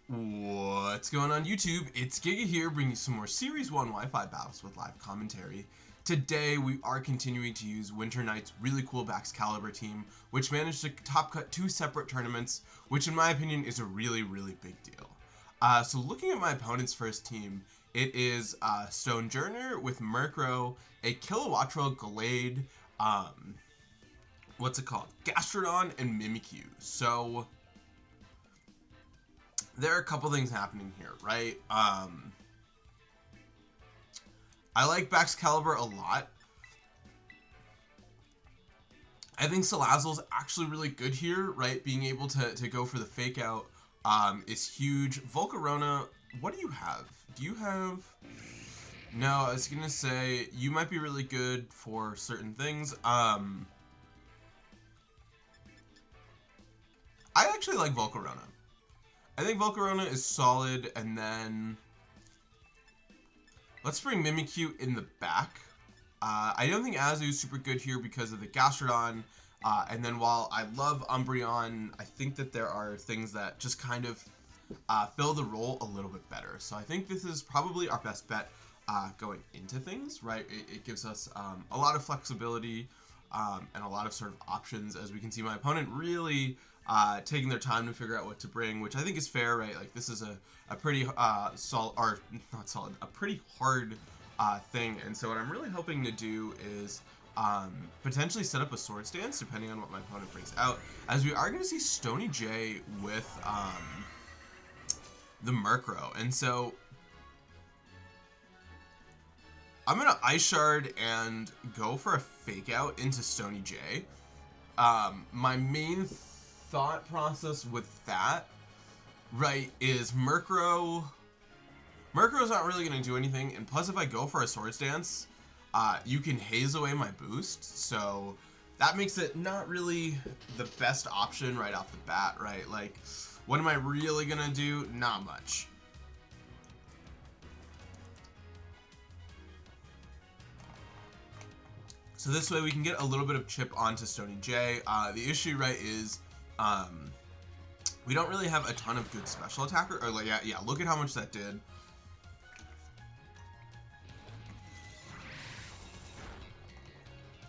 What's going on YouTube? It's Giga here, bringing you some more Series 1 Wi-Fi battles with live commentary. Today we are continuing to use WinterKnight's really cool Baxcalibur team, which managed to top cut 2 separate tournaments, which in my opinion is a really big deal. So looking at my opponent's first team, it is Stonejourner with Murkrow, a Kilowattrel, Glade, Gastrodon, and Mimikyu. So there are a couple things happening here, right? I like Baxcalibur a lot. I think Salazzle's actually really good here, right? Being able to go for the fake out is huge. Volcarona, what do you have? Do you have... No, I was gonna say, you might be really good for certain things. I actually like Volcarona. I think Volcarona is solid, and then let's bring Mimikyu in the back. I don't think Azu is super good here because of the Gastrodon, and then while I love Umbreon, I think that there are things that just kind of fill the role a little bit better. So I think this is probably our best bet going into things, right? It gives us a lot of flexibility and a lot of sort of options. As we can see, my opponent really taking their time to figure out what to bring, which I think is fair, right? Like, this is a pretty solid, or not solid, a pretty hard thing. And so what I'm really hoping to do is potentially set up a Swords Dance, depending on what my opponent brings out, as we are going to see Stony J with the Murkrow. And so I'm going to Ice Shard and go for a Fake Out into Stony J. My main thought process with that, right, is Murkrow's not really going to do anything, and plus if I go for a Swords Dance, you can haze away my boost, so that makes it not really the best option right off the bat, right? Like, what am I really going to do? Not much. So this way we can get a little bit of chip onto Stony J. The issue, right, is we don't really have a ton of good special attacker. Or like, yeah, look at how much that did.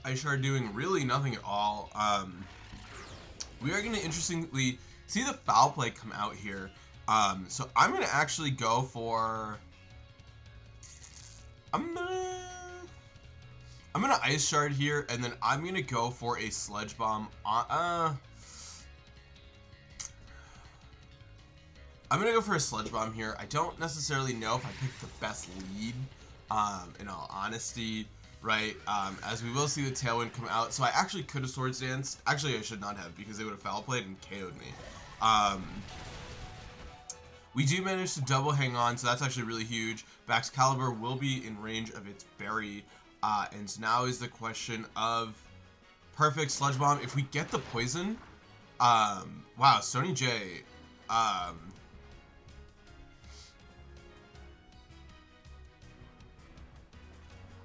Ice Shard doing really nothing at all. We are going to interestingly see the foul play come out here. So I'm going to actually go for... I'm gonna Ice Shard here, and then I'm gonna go for a Sludge Bomb. I'm gonna go for a Sludge Bomb here. I don't necessarily know if I picked the best lead, in all honesty, right? As we will see the Tailwind come out, so I actually could have Swords Danced. Actually, I should not have, because they would have foul played and KO'd me. We do manage to double hang on, so that's actually really huge. Baxcalibur will be in range of its berry. And now is the question of perfect Sludge Bomb. If we get the poison, wow, Stony J, I'm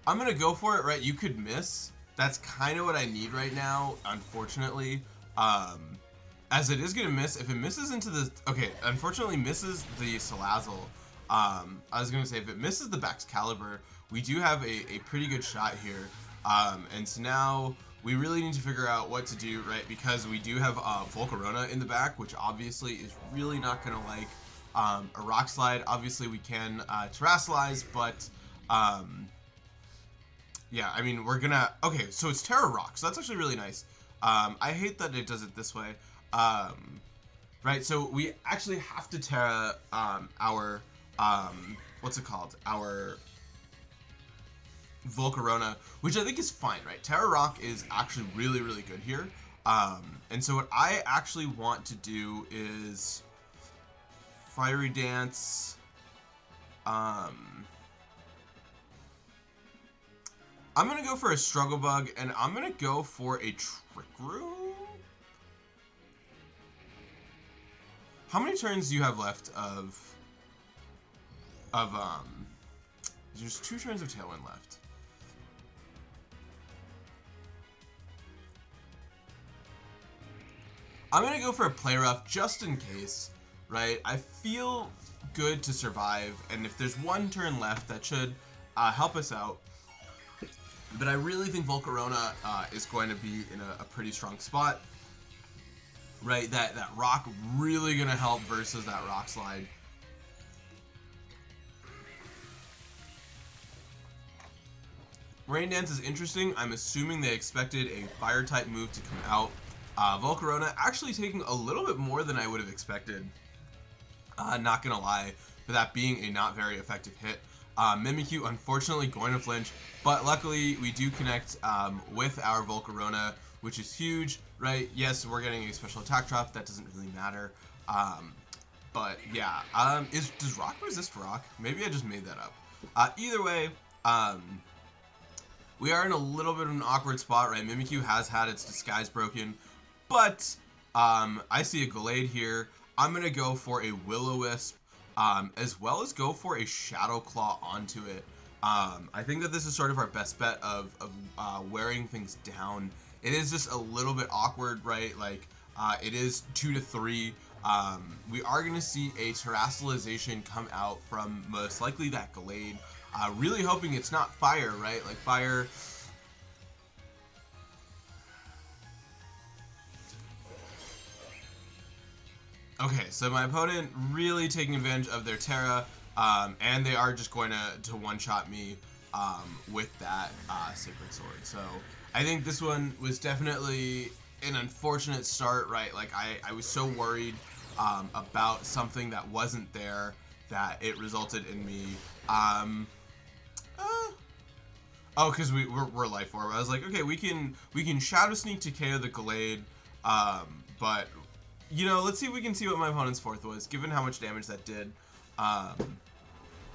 gonna go for it, right? You could miss. That's kind of what I need right now, unfortunately. As it is gonna miss, if it misses into the, okay, unfortunately misses the Salazzle. I was gonna say, if it misses the Baxcalibur, we do have a pretty good shot here, and so now we really need to figure out what to do, right? Because we do have Volcarona in the back, which obviously is really not going to like a Rock Slide. Obviously, we can Terrasilize, but yeah, I mean, we're gonna... Okay, so it's Terra Rock, so that's actually really nice. I hate that it does it this way. Right, so we actually have to Terra our... what's it called? Our... Volcarona, which I think is fine, right? Terra Rock is actually really good here. And so what I actually want to do is Fiery Dance. I'm gonna go for a Struggle Bug, and I'm gonna go for a Trick Room. How many turns do you have left of there's 2 turns of Tailwind left. I'm going to go for a Play Rough just in case. right? I feel good to survive, and if there's one turn left, that should help us out. But I really think Volcarona is going to be in a pretty strong spot, right? That rock really going to help versus that rock slide. Rain Dance is interesting. I'm assuming they expected a fire type move to come out. Volcarona actually taking a little bit more than I would have expected. Not gonna lie, for that being a not very effective hit. Mimikyu unfortunately going to flinch, but luckily we do connect with our Volcarona, which is huge, right? Yes, we're getting a special attack drop. That doesn't really matter. But yeah, does rock resist rock? Maybe I just made that up. Either way, we are in a little bit of an awkward spot, right? Mimikyu has had its disguise broken, but I see a Gallade here. I'm going to go for a Will-O-Wisp, as well as go for a Shadow Claw onto it. I think that this is sort of our best bet of wearing things down. It is just a little bit awkward, right? Like, it is 2 to 3. We are going to see a Terastallization come out from most likely that Gallade. Really hoping it's not fire, right? Like fire. Okay, so my opponent really taking advantage of their Terra, and they are just going to one-shot me with that Sacred Sword. So I think this one was definitely an unfortunate start, right? Like I was so worried about something that wasn't there that it resulted in me. Oh, because we're Life Orb. I was like, okay, we can Shadow Sneak to KO the Gallade, but you know, let's see if we can see what my opponent's fourth was, given how much damage that did.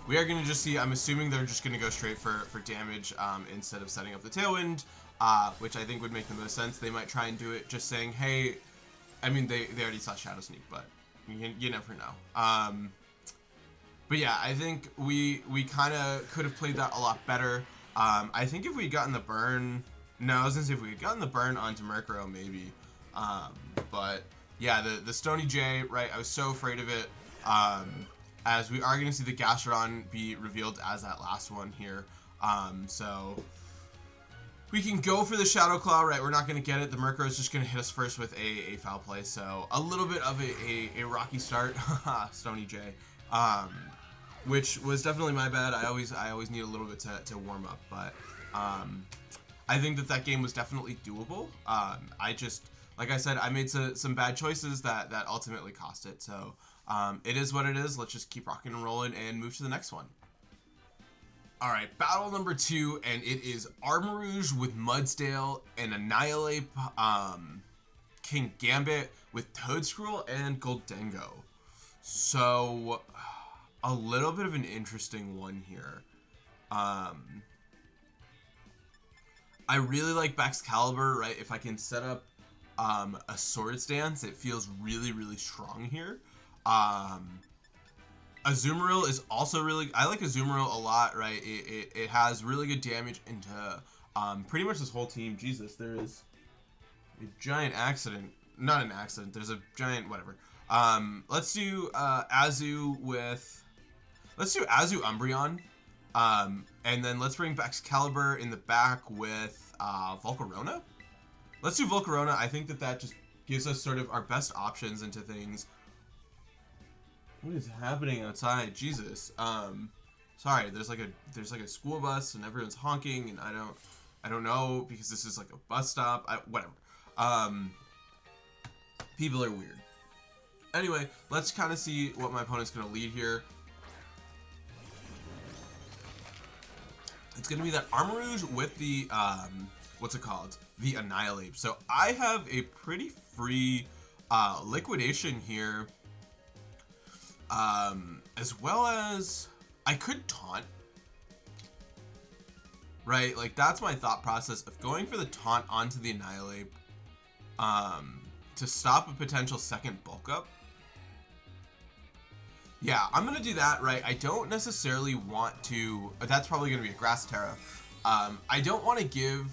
We are gonna just see. I'm assuming they're just gonna go straight for damage instead of setting up the Tailwind, which I think would make the most sense. They might try and do it just saying, hey, I mean they already saw Shadow Sneak, but you never know. But yeah, I think we kind of could have played that a lot better. I think if we had gotten the burn, no, I was gonna say if we had gotten the burn onto Murkrow, maybe. But yeah, the Stony J, right? I was so afraid of it. As we are gonna see the Gastrodon be revealed as that last one here. So we can go for the Shadow Claw, right? We're not gonna get it. The Murkrow is just gonna hit us first with a foul play. So a little bit of a rocky start, Stony J. Which was definitely my bad. I always need a little bit to warm up, but I think that game was definitely doable. I just, like I said, I made some bad choices that ultimately cost it. So it is what it is. Let's just keep rocking and rolling and move to the next one. All right, battle number 2, and it is Armarouge with Mudsdale and Annihilate King Gambit with Toedscruel and Goldengo. So a little bit of an interesting one here. I really like Baxcalibur, right? If I can set up a Swords Dance, it feels really, really strong here. Azumarill is also really, I like Azumarill a lot, right? It has really good damage into pretty much this whole team. Jesus, there is a giant accident. Not an accident, there's a giant whatever. Let's do Azu with... Let's do Azu Umbreon, and then let's bring Baxcalibur in the back with Volcarona. Let's do Volcarona. I think that just gives us sort of our best options into things. What is happening outside? Jesus. Sorry. There's like a school bus and everyone's honking, and I don't know because this is like a bus stop. Whatever. People are weird. Anyway, let's kind of see what my opponent's gonna lead here. It's going to be that Armarouge with the, what's it called? The Annihilate. So I have a pretty free liquidation here, as well as I could taunt, right? Like that's my thought process of going for the taunt onto the Annihilate to stop a potential second bulk up. Yeah, I'm going to do that, right? I don't necessarily want to... That's probably going to be a Grass Terra. I don't want to give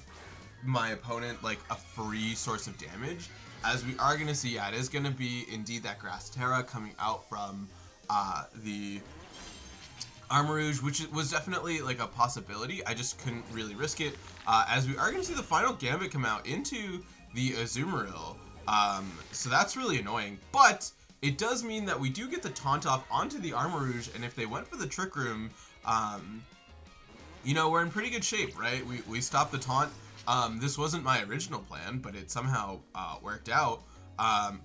my opponent, like, a free source of damage. as we are going to see, yeah, it is going to be indeed that Grass Terra coming out from the Armarouge, which was definitely like a possibility. I just couldn't really risk it, as we are going to see the final Gambit come out into the Azumarill. So that's really annoying, but it does mean that we do get the taunt off onto the Armarouge, and if they went for the Trick Room, you know, we're in pretty good shape, right? We stopped the taunt. This wasn't my original plan, but it somehow worked out.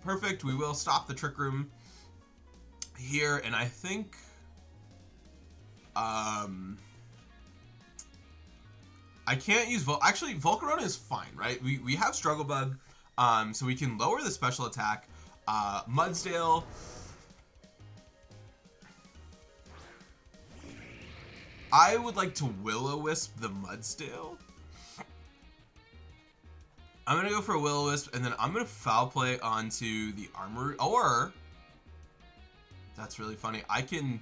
Perfect. We will stop the Trick Room here, and I think I can't use actually Volcarona is fine, right? We have Struggle Bug, so we can lower the special attack. Mudsdale, I would like to Will-O-Wisp the Mudsdale. I'm gonna go for a Will-O-Wisp, and then I'm gonna Foul Play onto the Armor, or that's really funny. I can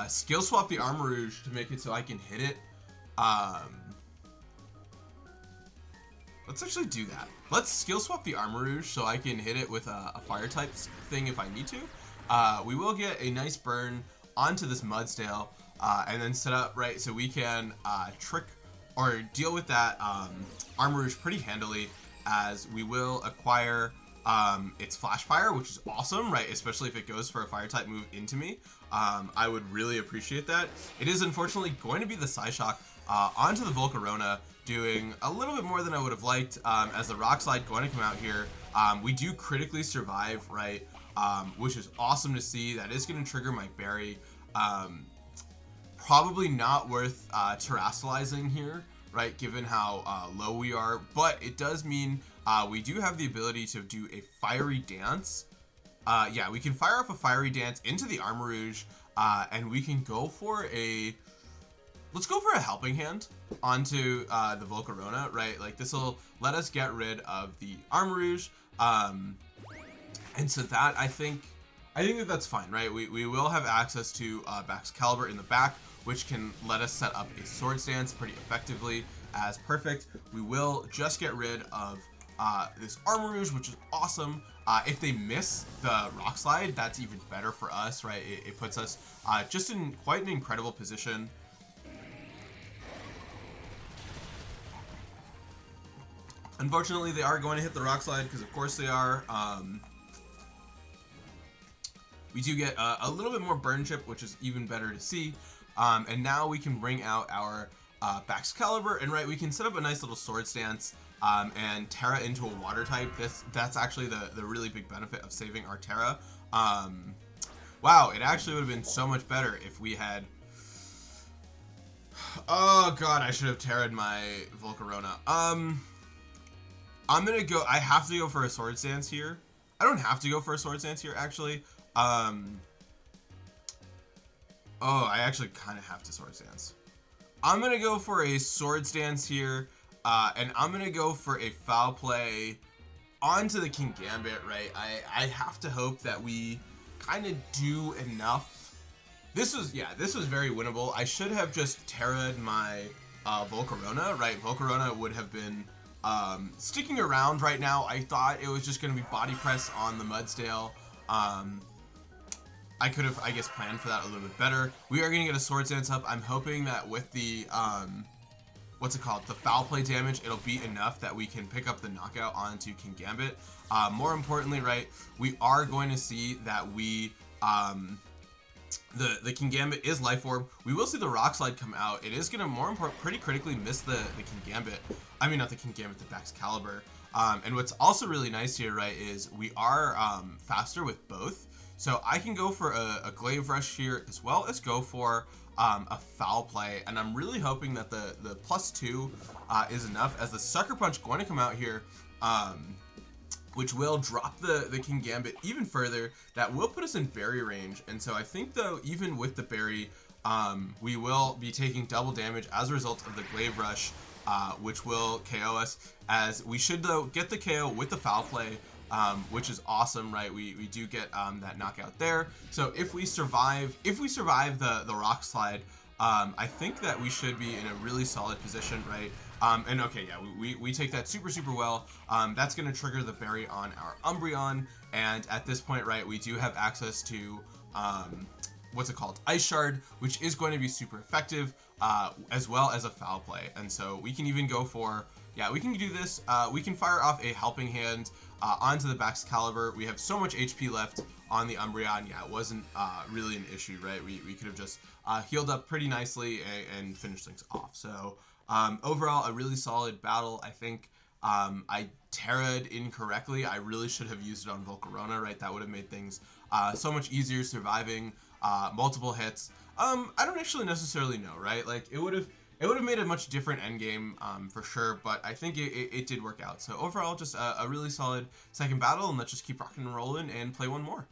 skill swap the Armarouge to make it so I can hit it. Let's actually do that. Let's skill swap the Armarouge so I can hit it with a fire type thing if I need to. We will get a nice burn onto this Mudsdale, and then set up right so we can trick or deal with that Armarouge pretty handily, as we will acquire its Flash Fire, which is awesome, right? Especially if it goes for a fire type move into me. I would really appreciate that. It is unfortunately going to be the Psyshock onto the Volcarona, doing a little bit more than I would have liked, as the Rock Slide going to come out here. We do critically survive, right? Which is awesome to see. That is going to trigger my berry. Probably not worth terastallizing here, right, given how low we are, but it does mean we do have the ability to do a Fiery Dance. Yeah, we can fire off a Fiery Dance into the Armarouge, and we can go for a... Let's go for a Helping Hand onto the Volcarona, right? Like, this will let us get rid of the Armarouge, and so that, I think that that's fine, right? We will have access to Baxcalibur in the back, which can let us set up a Sword Stance pretty effectively as perfect. We will just get rid of this Armarouge, which is awesome. If they miss the Rock Slide, that's even better for us, right? It puts us just in quite an incredible position. Unfortunately, they are going to hit the Rock Slide, because of course they are. We do get a little bit more burn chip, which is even better to see. And now we can bring out our Baxcalibur, and right, we can set up a nice little Sword Stance and Terra into a water type. That's actually the really big benefit of saving our Terra. Wow, it actually would have been so much better if we had... Oh god, I should have Terra'd my Volcarona. I'm gonna go... I have to go for a Sword Stance here. I don't have to go for a Sword Stance here, actually. Oh, I actually kind of have to Sword Stance. I'm gonna go for a Sword Stance here, and I'm gonna go for a Foul Play onto the King Gambit, right? I have to hope that we kind of do enough. This was very winnable. I should have just Terra'd my Volcarona, right? Volcarona would have been sticking around right now. I thought it was just going to be Body Press on the Mudsdale. I could have, I guess, planned for that a little bit better. We are going to get a Sword Stance up. I'm hoping that with the, what's it called? The Foul Play damage, it'll be enough that we can pick up the knockout onto King Gambit. More importantly, right, we are going to see that we, the King Gambit is Life Orb. We will see the Rock Slide come out. It is going to pretty critically miss the King Gambit. I mean, not the King Gambit, the Baxcalibur. And what's also really nice here, right, is we are faster with both. So I can go for a Glaive Rush here, as well as go for a Foul Play. And I'm really hoping that the +2 is enough, as the Sucker Punch going to come out here, which will drop the King Gambit even further. That will put us in berry range. And so I think, though, even with the berry, we will be taking double damage as a result of the Glaive Rush, which will KO us, as we should, though, get the KO with the Foul Play, which is awesome, right? We do get that knockout there. So if we survive the Rock Slide, I think that we should be in a really solid position, right? And okay, yeah, we take that super well. That's going to trigger the berry on our Umbreon, and at this point, right, we do have access to what's it called, Ice Shard, which is going to be super effective, as well as a foul play. And so we can even go for, yeah, we can do this. We can fire off a Helping Hand onto the Baxcalibur. We have so much HP left on the Umbreon. Yeah, it wasn't really an issue, right? We could have just healed up pretty nicely and finished things off. So overall, a really solid battle. I think I Terra'd incorrectly. I really should have used it on Volcarona, right? That would have made things so much easier surviving multiple hits. I don't actually necessarily know, right? Like it would have made a much different endgame for sure, but I think it did work out. So overall, just a really solid second battle, and let's just keep rocking and rolling and play one more.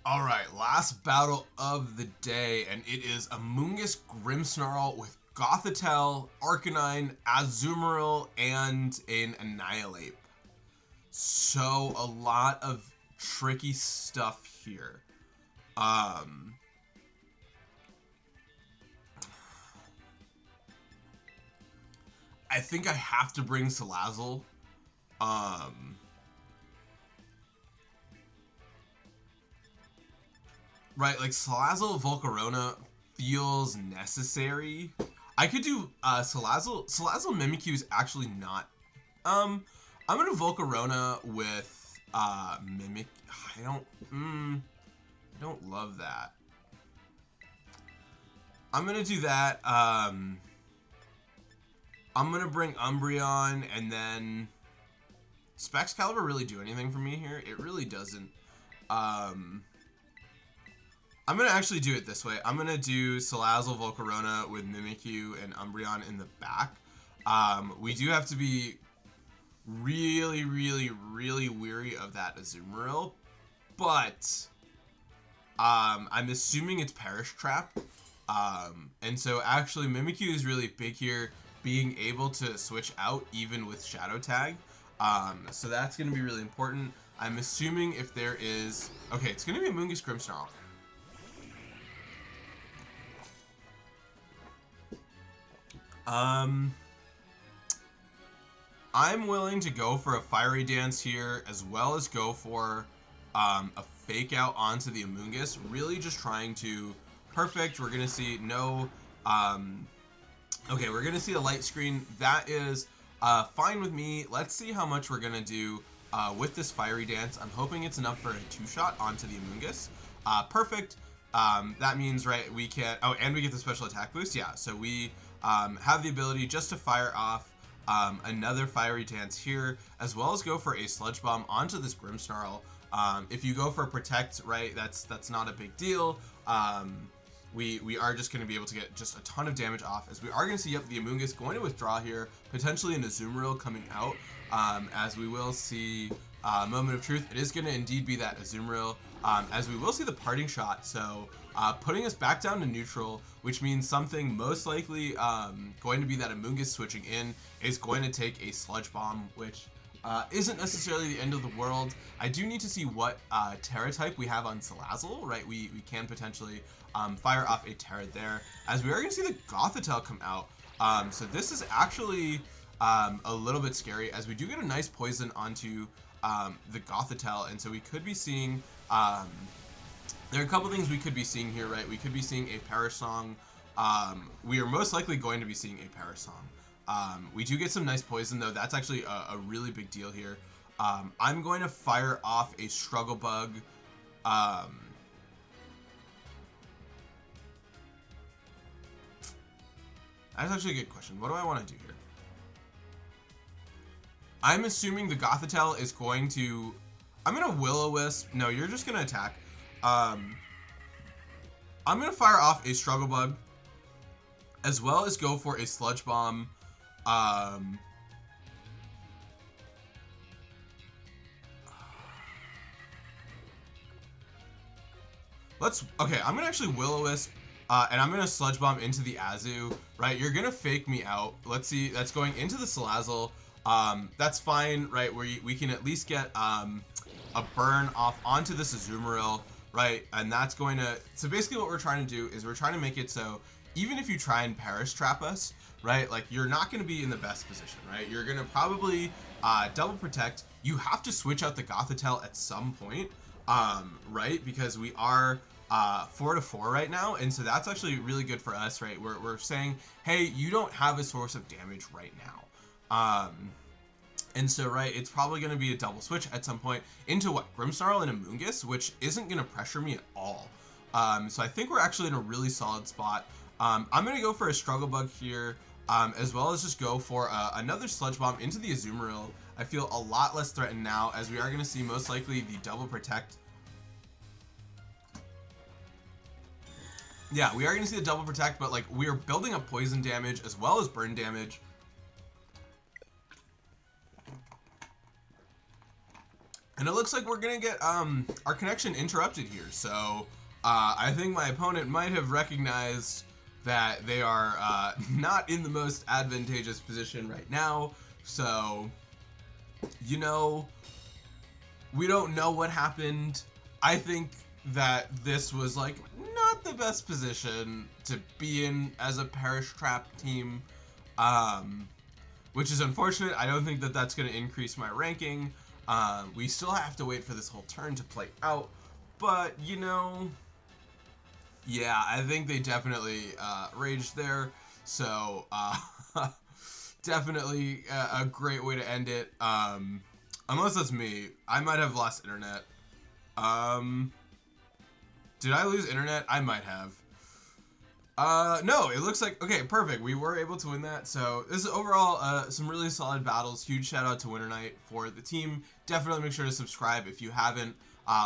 All right, last battle of the day, and it is Amoonguss Grimmsnarl with Gothitelle, Arcanine, Azumarill, and an Annihilate. So a lot of tricky stuff here. I think I have to bring Salazzle. Right, like Salazzle Volcarona feels necessary. I could do Salazzle Mimikyu is actually not. I'm gonna Volcarona with Mimic. I don't love that. I'm gonna do that. I'm gonna bring Umbreon, and then does Baxcalibur really do anything for me here? It really doesn't. I'm gonna actually do it this way. I'm gonna do Salazzle Volcarona with Mimikyu and Umbreon in the back. We do have to be really weary of that Azumarill, but I'm assuming it's Perish Trap. And so actually Mimikyu is really big here, being able to switch out even with Shadow Tag. So that's going to be really important. I'm assuming if there is... Okay, it's going to be Amoonguss Grimmsnarl. I'm willing to go for a Fiery Dance here, as well as go for a Fake Out onto the Amoonguss. Really just trying to... Perfect. We're going to see no... Okay, we're going to see a light screen. That is fine with me. Let's see how much we're going to do with this Fiery Dance. I'm hoping it's enough for a 2-shot onto the Amoonguss. Perfect. That means, right, we can... Oh, and we get the special attack boost. Yeah, so we have the ability just to fire off another Fiery Dance here, as well as go for a Sludge Bomb onto this Grimmsnarl. If you go for Protect, right, that's not a big deal. We are just going to be able to get just a ton of damage off, as we are going to see, yep, the Amoonguss going to withdraw here, potentially an Azumarill coming out, as we will see Moment of Truth. It is going to indeed be that Azumarill, as we will see the Parting Shot, so putting us back down to neutral, which means something most likely going to be that Amoonguss switching in is going to take a Sludge Bomb, which isn't necessarily the end of the world. I do need to see what Terra type we have on Salazzle, right? We can potentially fire off a Terra there, as we are going to see the Gothitelle come out. So this is actually a little bit scary, as we do get a nice poison onto the Gothitelle, and so we could be seeing... there are a couple things we could be seeing here, right? We could be seeing a Perish Song. We are most likely going to be seeing a Perish Song. We do get some nice poison, though. That's actually a really big deal here. I'm going to fire off a Struggle Bug. That's actually a good question. What do I want to do here? I'm assuming the Gothitelle is going to... I'm going to Will-O-Wisp. No, you're just going to attack. I'm going to fire off a Struggle Bug, as well as go for a Sludge Bomb. Okay, I'm going to actually Will-O-Wisp, and I'm going to Sludge Bomb into the Azu, right? You're going to fake me out. Let's see, that's going into the Salazzle. That's fine, right? We can at least get a burn off onto this Azumarill, right? And that's going to... So basically what we're trying to do is we're trying to make it so even if you try and Perish Trap us, right, like you're not going to be in the best position, right? You're going to probably double protect. You have to switch out the Gothitelle at some point, right? Because we are 4-4 right now, and so that's actually really good for us, right? We're saying, hey, you don't have a source of damage right now. And so, right, it's probably going to be a double switch at some point into what? Grimmsnarl and Amoonguss, which isn't going to pressure me at all. So I think we're actually in a really solid spot. I'm going to go for a Struggle Bug here, as well as just go for another Sludge Bomb into the Azumarill. I feel a lot less threatened now, as we are going to see most likely the double protect. Yeah, we are going to see the double protect, but like we are building up poison damage as well as burn damage. And it looks like we're going to get our connection interrupted here. So I think my opponent might have recognized that they are not in the most advantageous position right now. So, you know, we don't know what happened. I think that this was like not the best position to be in as a Perish Trap team, which is unfortunate. I don't think that that's going to increase my ranking. We still have to wait for this whole turn to play out, but you know, yeah, I think they definitely raged there. So definitely a great way to end it. Unless that's me, I might have lost internet. Did I lose internet? I might have. No, it looks like, okay, perfect. We were able to win that. So this is overall some really solid battles. Huge shout out to WinterKnight for the team. Definitely make sure to subscribe if you haven't.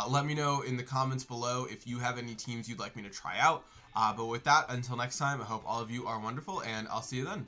Let me know in the comments below if you have any teams you'd like me to try out. But with that, until next time, I hope all of you are wonderful, and I'll see you then.